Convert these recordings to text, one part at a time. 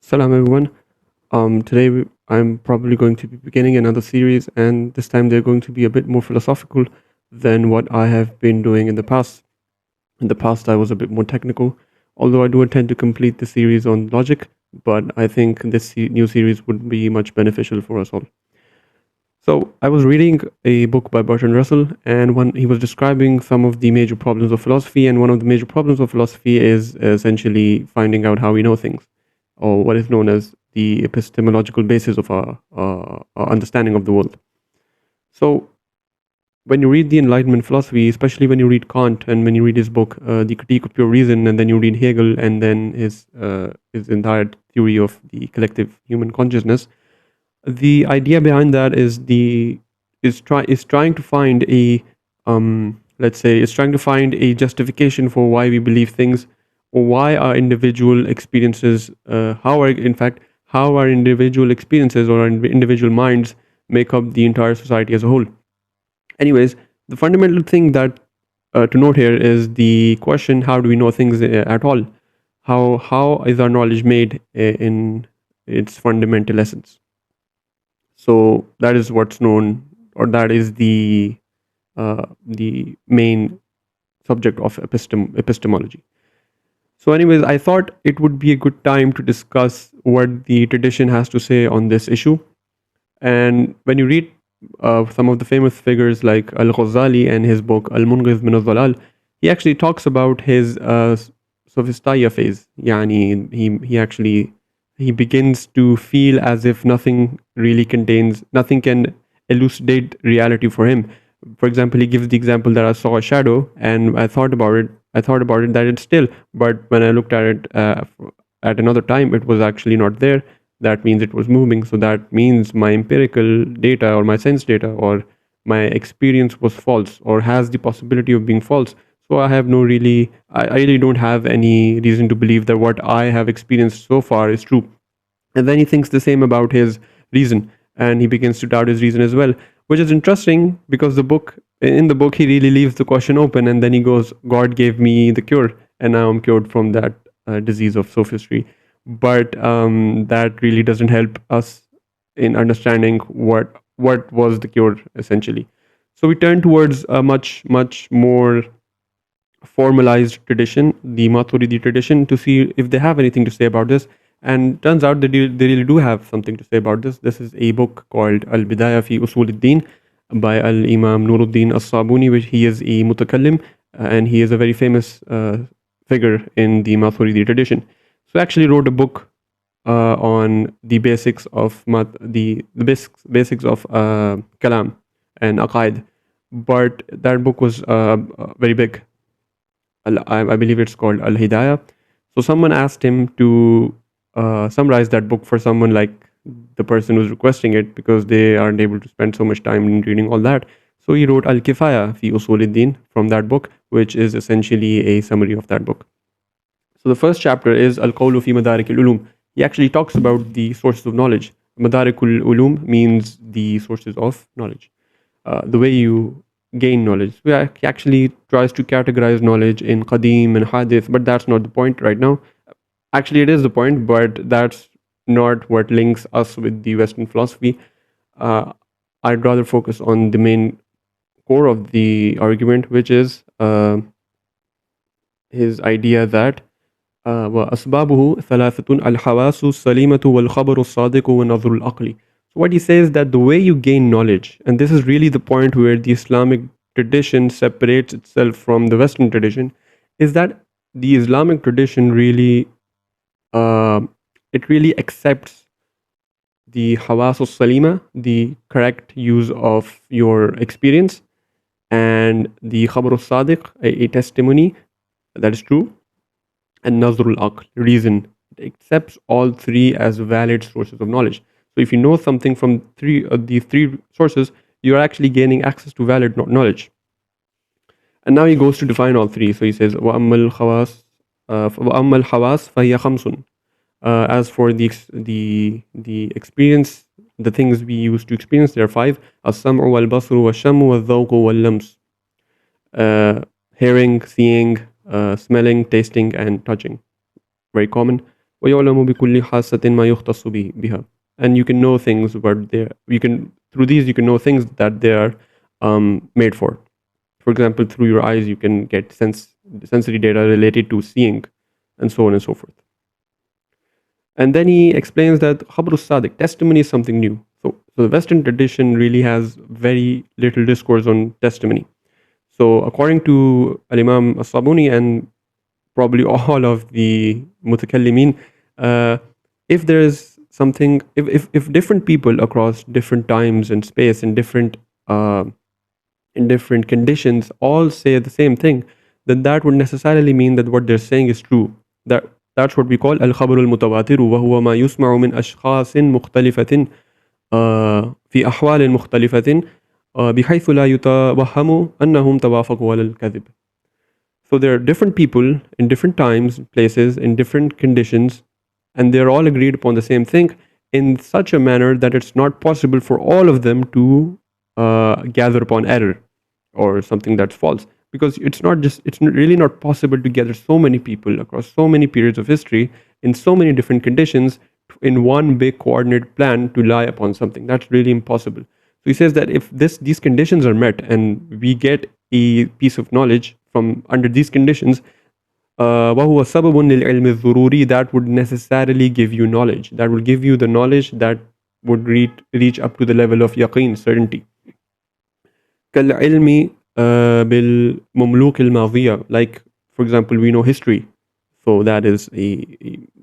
Salam everyone. I'm probably going to be beginning another series, and this time they're going to be a bit more philosophical than what I have been doing in the past. In the past, I was a bit more technical, although I do intend to complete the series on logic, but I think this new series would be much beneficial for us all. So, I was reading a book by Bertrand Russell, and when he was describing some of the major problems of philosophy, and one of the major problems of philosophy is essentially finding out how we know things, or what is known as the epistemological basis of our understanding of the world. So, when you read the Enlightenment philosophy, especially when you read Kant and when you read his book, The Critique of Pure Reason, and then you read Hegel and then his entire theory of the collective human consciousness, the idea behind that is trying to find a let's say is trying to find a justification for why we believe things, or why our individual experiences how our individual experiences or our individual minds make up the entire society as a whole. Anyways, the fundamental thing that to note here is the question: how do we know things at all? How is our knowledge made in its fundamental essence? So that is what's known, or that is the main subject of epistemology. So, anyways, I thought it would be a good time to discuss what the tradition has to say on this issue. And when you read some of the famous figures like Al-Ghazali and his book Al-Munqidh min al-Dhalal, he actually talks about his sophistaya phase. Yani, he begins to feel as if nothing can elucidate reality for him. For example, he gives the example that I saw a shadow and I thought about it that it's still, but when I looked at it at another time, it was actually not there. That means it was moving. So that means my empirical data or my sense data or my experience was false or has the possibility of being false. So I really don't have any reason to believe that what I have experienced so far is true. And then he thinks the same about his reason, and he begins to doubt his reason as well, which is interesting because in the book he really leaves the question open, and then he goes, God gave me the cure and now I'm cured from that disease of sophistry. But that really doesn't help us in understanding what was the cure essentially. So we turn towards a much more formalized tradition, the Maturidi tradition, to see if they have anything to say about this. And turns out they really do have something to say about this. This is a book called Al-Bidayah Fi Usul by Al-Imam Nuruddin As-Sabuni, which he is a mutakallim, and he is a very famous figure in the Maturidi tradition. So he actually wrote a book on the basics of basics of Kalam and Aqaid. But that book was very big. I believe it's called Al-Hidayah. So someone asked him to summarize that book for someone like the person who's requesting it, because they aren't able to spend so much time in reading all that. So he wrote Al-Kifaya Fi Usul from that book, which is essentially a summary of that book. So the first chapter is Al-Qawlu Fi Madarik al-Ulum. He actually talks about the sources of knowledge. Madarik al-Ulum means the sources of knowledge. The way you gain knowledge. He actually tries to categorize knowledge in Qadim and Hadith, but that's not the point right now. Actually, it is the point, but that's not what links us with the Western philosophy. I'd rather focus on the main core of the argument, which is his idea that وأسبابه ثلاثة الحواس السليمة والخبر الصادق والنظر العقلي. So what he says, that the way you gain knowledge, and this is really the point where the Islamic tradition separates itself from the Western tradition, is that the Islamic tradition really accepts the hawas salima, the correct use of your experience, and the khabar sadiq, a testimony that is true, and nazr al-aql, reason. It accepts all three as valid sources of knowledge. So if you know something from these three sources, you're actually gaining access to valid knowledge. And now he goes to define all three. So he says, وَأَمَّا الْحَوَاسِ فَهِيَ خَمْسٌ. As for the experience, the things we use to experience, there are five. السَّمْعُ وَالْبَصْرُ وَالشَّمُّ وَالذَّوْقُ وَاللَّمْسُ. Hearing, seeing, smelling, tasting, and touching. Very common. وَيُعْلَمُ بِكُلِّ حَاسَّةٍ مَا يُخْتَصُّ بِهَا. And you can know things, but through these you can know things that they are made for. For example, through your eyes you can get sensory data related to seeing, and so on and so forth. And then he explains that Khabrus Sadiq, testimony is something new. So the Western tradition really has very little discourse on testimony. So according to Al-Imam As-Sabuni and probably all of the mutakallimin, if there is something, if different people across different times and space and in different conditions all say the same thing, then that would necessarily mean that what they're saying is true. That's what we call al-khabar al-mutawatir, وهو ما يسمع من أشخاص مختلفة في أحوال مختلفة بحيث لا يتوهم أنهم توافقوا على الكذب. So there are different people in different times, places, in different conditions, and they're all agreed upon the same thing in such a manner that it's not possible for all of them to gather upon error or something that's false, because it's really not possible to gather so many people across so many periods of history in so many different conditions in one big coordinated plan to lie upon something. That's really impossible. So he says that if these conditions are met and we get a piece of knowledge from under these conditions, وهو سبب للعلم الضروري, that would necessarily give you knowledge. That will give you the knowledge that would reach up to the level of yaqeen, certainty. كالعلم بالمملوك الماضية, like for example we know history, so that is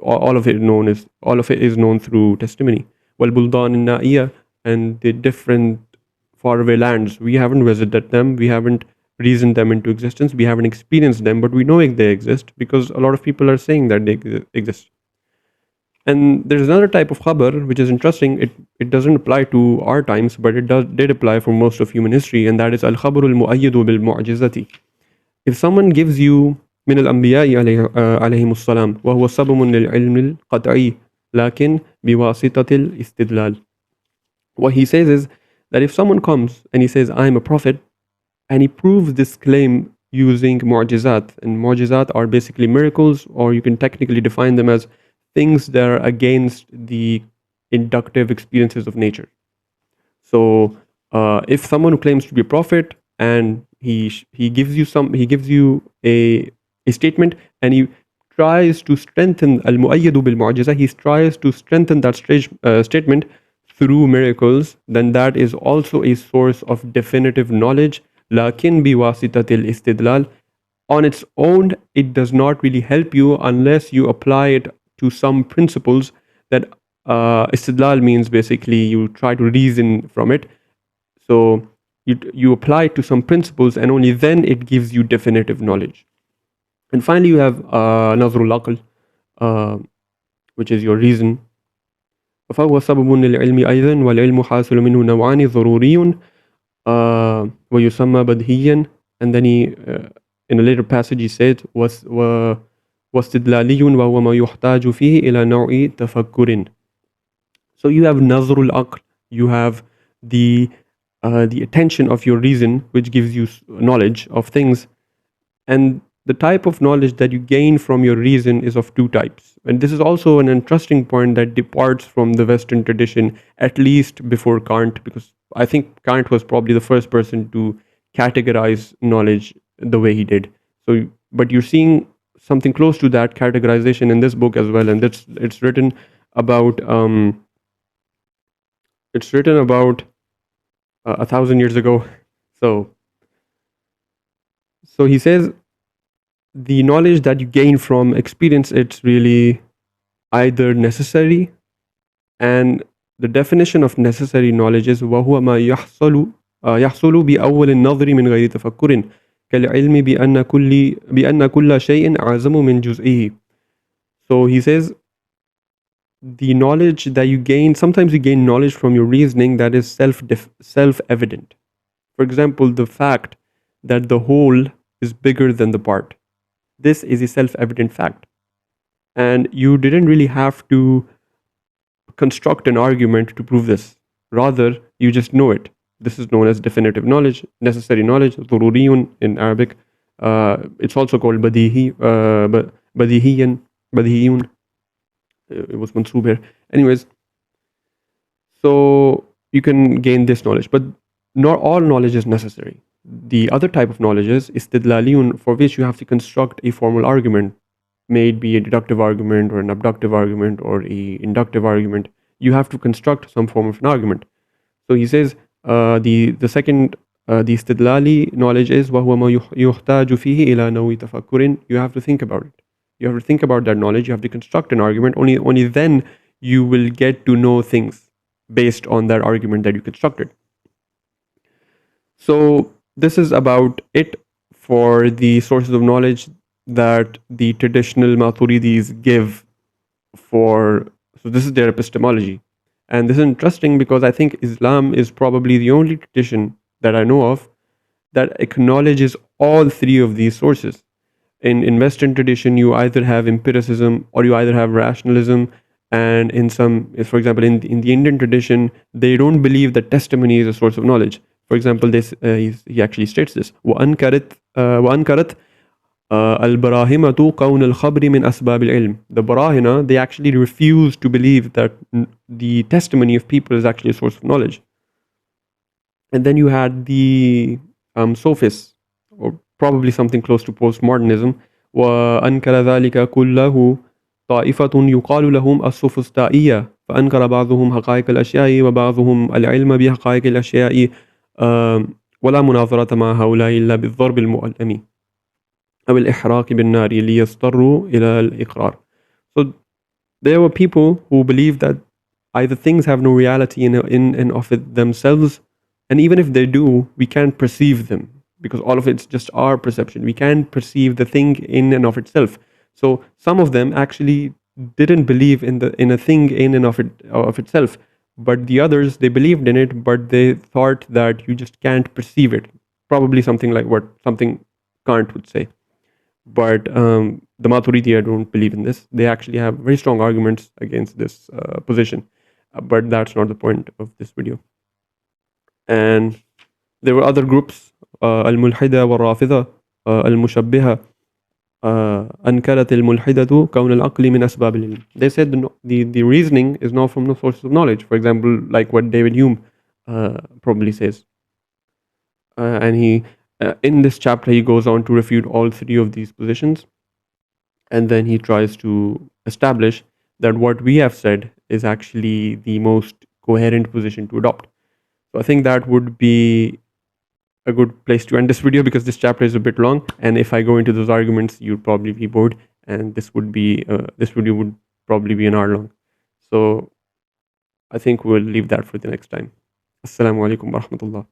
all of it is known through testimony. والبلدان النائية, and the different faraway lands, we haven't visited them, we haven't reasoned them into existence, we haven't experienced them, but we know they exist because a lot of people are saying that they exist. And there's another type of khabar which is interesting. It doesn't apply to our times, but it did apply for most of human history, and that is al-khabar al-mu'ayyidu bil-mu'jizati. If someone gives you من الأنبياء عليهم السلام وهو سبب للعلم القطعي لكن بواسطة الاستدلال. What he says is that if someone comes and he says, I'm a prophet, and he proves this claim using mu'jizat, and mu'jizat are basically miracles, or you can technically define them as things that are against the inductive experiences of nature. So if someone who claims to be a prophet and he gives you a statement, and he tries to strengthen al-mu'ayyadu bil-mu'jiza, he tries to strengthen that statement through miracles, then that is also a source of definitive knowledge. Lakin biwasitatil istidlal, on its own it does not really help you unless you apply it to some principles. That istidlal means basically you try to reason from it. So you apply it to some principles, and only then it gives you definitive knowledge. And finally you have nazrul aql, which is your reason. فهو سبب للعلم أيضا والعلم حاصل منه نوعان ضروري ويسمى بديهيا. And then he in a later passage he said واستدلالي وهو ما يحتاج فيه إلى نوع تفكر. So you have nazrul aql, you have the attention of your reason, which gives you knowledge of things, and the type of knowledge that you gain from your reason is of two types. And this is also an interesting point that departs from the Western tradition, at least before Kant, because I think Kant was probably the first person to categorize knowledge the way he did. So, but you're seeing something close to that categorization in this book as well, and it's written about 1,000 years ago. So he says the knowledge that you gain from experience, it's really either necessary, and the definition of necessary knowledge is وهو ما يحصل بأول النظر من غير تفكر كالعلم بأن كل شيء أعظم من جزئه. So he says the knowledge that you gain, sometimes you gain knowledge from your reasoning that is self-evident. For example, the fact that the whole is bigger than the part. This is a self-evident fact. And you didn't really have to construct an argument to prove this. Rather, you just know it. This is known as definitive knowledge, necessary knowledge, ضروري in Arabic. It's also called بديهيون. it was mansoob here. Anyways, so you can gain this knowledge, but not all knowledge is necessary. The other type of knowledge is istidlaliyun, for which you have to construct a formal argument, may it be a deductive argument or an abductive argument or a inductive argument. You have to construct some form of an argument. So he says the second the istidlali knowledge is وَهُوَ مَا يُحْتَاجُ فِيهِ إِلَى نَوْءِ تَفَكُّرٍ. You have to think about it. You have to think about that knowledge. You have to construct an argument. Only then you will get to know things based on that argument that you constructed. So this is about it for the sources of knowledge that the traditional Maturidis give for. So this is their epistemology. And this is interesting because I think Islam is probably the only tradition that I know of that acknowledges all three of these sources. In Western tradition, you either have empiricism or you either have rationalism. And in some, for example, in the Indian tradition, they don't believe that testimony is a source of knowledge. For example, this he actually states this. وَأَنْكَرَتْ الْبَرَاهِمَةُ قَوْنَ الْخَبْرِ مِنْ أَسْبَابِ الْعِلْمِ. The Barahina, they actually refuse to believe that the testimony of people is actually a source of knowledge. And then you had the sophists, or probably something close to postmodernism. وَأَنْكَرَ ذَلِكَ كُلَّهُ طائفة يقال لهم السوفسطائية فأنكر بعضهم حقائق الأشياء وبعضهم العلم بحقائق الأشياء ولا مناظرة مع هؤلاء إلا بالضرب المؤلم أو الإحراق بالنار ليضطروا إلى الإقرار. So there were people who believed that either things have no reality in and of it themselves, and even if they do, we can't perceive them because all of it's just our perception. We can't perceive the thing in and of itself. So some of them actually didn't believe in a thing in and of itself, but the others, they believed in it, but they thought that you just can't perceive it. Probably something like what something Kant would say. But the Maturidi don't believe in this. They actually have very strong arguments against this position, but that's not the point of this video. And there were other groups, Al-Mulhida wal-Rafida, Al-Mushabbiha, أنكرت الملحدة كون العقل من أسباب العلم. They said the reasoning is not from the sources of knowledge. For example, like what David Hume probably says. And he, in this chapter, he goes on to refute all three of these positions. And then he tries to establish that what we have said is actually the most coherent position to adopt. So I think that would be a good place to end this video because this chapter is a bit long, and if I go into those arguments, you'd probably be bored, and this video would probably be an hour long. So I think we'll leave that for the next time. Assalamu alaikum wa rahmatullah.